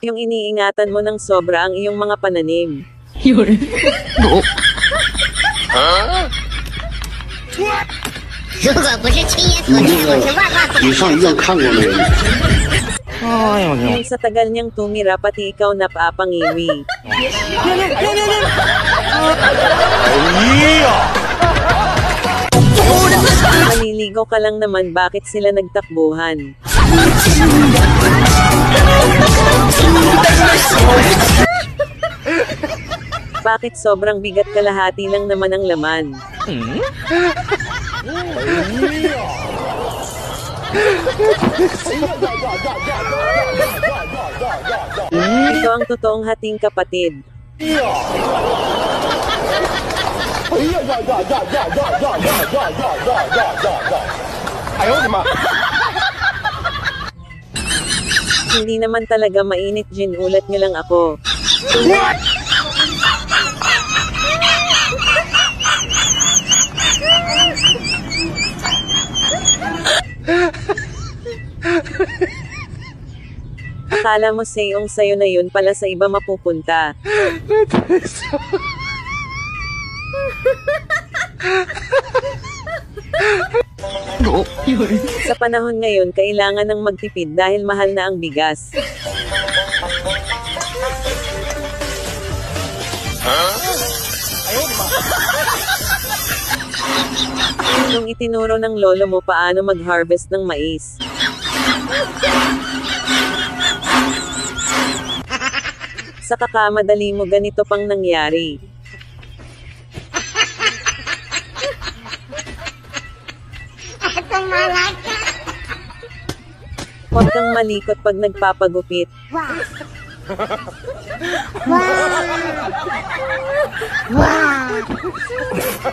Yung iniingatan mo ng sobra ang iyong mga pananim. 有人，如果不是亲眼所见，我是万万不敢。你上医院看过没有？ Yung sa tagal niyang tumira pati ikaw napapangiwi. Maniligo ka lang naman, bakit sila nagtakbuhan? Bakit sobrang bigat, kalahati lang naman ang laman? Ito ang totoong hating kapatid. Hindi naman talaga mainit, Jin, ulat niyo lang ako. Akala mo sayong sayo na yun, pala sa iba mapupunta. Sa panahon ngayon, kailangan ng magtipid dahil mahal na ang bigas. Nung itinuro ng lolo mo paano mag-harvest ng mais. Sa kakamadali mo, ganito pang nangyari. Huwag kang malikot pag nagpapagupit. Wow! Wow! Wow!